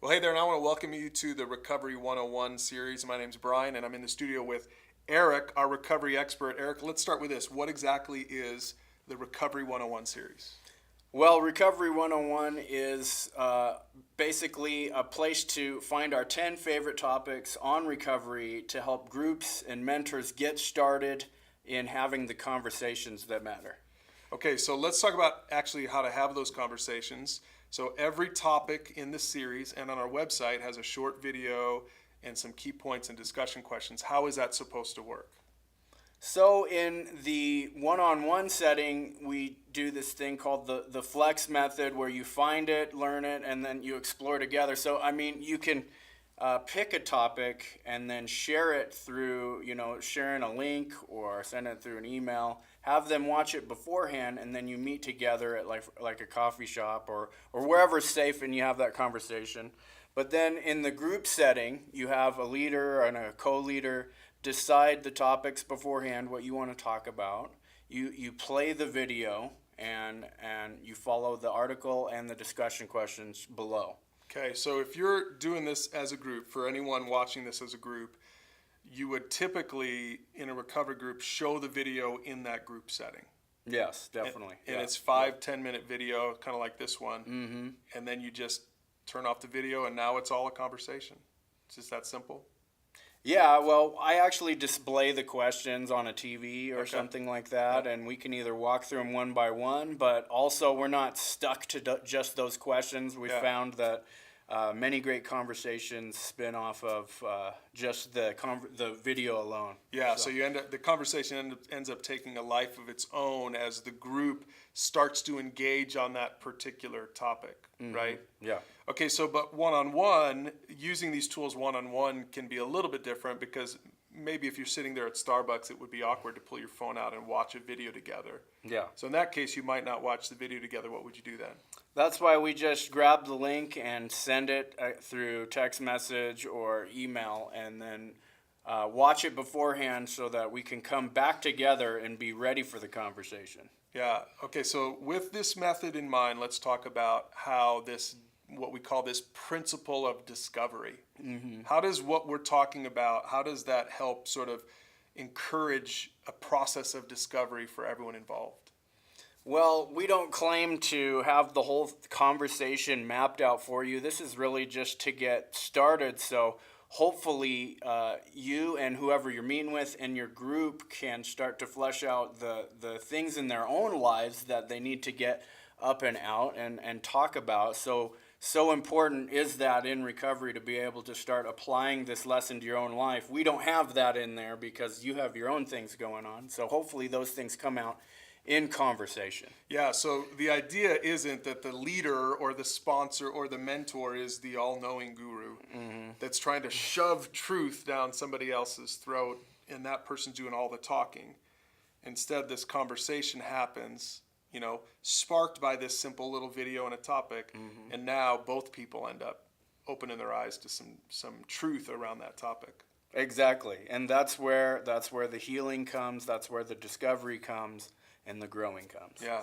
Well, hey there, and I want to welcome you to the Recovery 101 series. My name's Brian, and I'm in the studio with Eric, our recovery expert. Eric, let's start with this. What exactly is the Recovery 101 series? Well, Recovery 101 is basically a place to find our 10 favorite topics on recovery to help groups and mentors get started in having the conversations that matter. Okay, so let's talk about actually how to have those conversations. So every topic in this series and on our website has a short video and some key points and discussion questions. How is that supposed to work? So in the one-on-one setting, we do this thing called the FLEX method, where you find it, learn it, and then you explore together. So, I mean, you can pick a topic and then share it through, sharing a link or send it through an email. Have them watch it beforehand, and then you meet together at like a coffee shop or wherever's safe, and you have that conversation. But then in the group setting, you have a leader and a co-leader decide the topics beforehand, what you want to talk about. You play the video, and you follow the article and the discussion questions below. Okay, so if you're doing this as a group, for anyone watching this as a group, you would typically, in a recovery group, show the video in that group setting. Yes, definitely. And it's 5-10 minute video, kind of like this one. Mm-hmm. And then you just turn off the video, and now it's all a conversation. It's just that simple. Yeah, well, I actually display the questions on a TV or something like that, and we can either walk through them one by one, but also we're not stuck to just those questions. We found that many great conversations spin off of just the video alone. Yeah, so you the conversation ends up taking a life of its own as the group starts to engage on that particular topic, right? Yeah. Okay, so but one-on-one, using these tools one-on-one can be a little bit different, because maybe if you're sitting there at Starbucks, it would be awkward to pull your phone out and watch a video together. Yeah. So in that case, you might not watch the video together. What would you do then? That's why we just grab the link and send it through text message or email, and then watch it beforehand so that we can come back together and be ready for the conversation. Yeah. Okay, so with this method in mind, let's talk about how this, what we call this principle of discovery. Mm-hmm. How does what we're talking about, how does that help sort of encourage a process of discovery for everyone involved? Well, we don't claim to have the whole conversation mapped out for you. This is really just to get started. So hopefully you and whoever you're meeting with and your group can start to flesh out the things in their own lives that they need to get up and out and talk about. So important is that in recovery to be able to start applying this lesson to your own life. We don't have that in there because you have your own things going on. So hopefully those things come out in conversation. Yeah, so the idea isn't that the leader or the sponsor or the mentor is the all-knowing guru that's trying to shove truth down somebody else's throat and that person's doing all the talking. Instead, this conversation happens, sparked by this simple little video and a topic, and now both people end up opening their eyes to some truth around that topic. Exactly, and that's where the healing comes, that's where the discovery comes, and the growing comes. Yeah.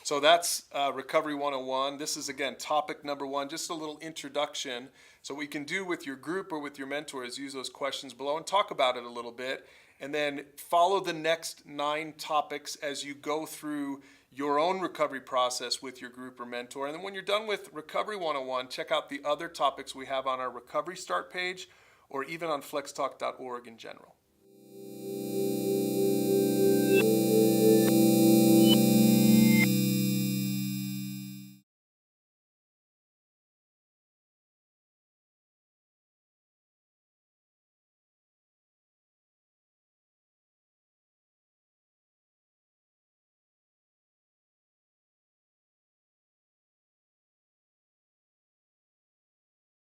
So that's Recovery 101. This is, again, topic number 1, just a little introduction. So what you can do with your group or with your mentor is use those questions below and talk about it a little bit, and then follow the next 9 topics as you go through your own recovery process with your group or mentor. And then when you're done with Recovery 101, check out the other topics we have on our Recovery Start page or even on FLEXTALK.org in general.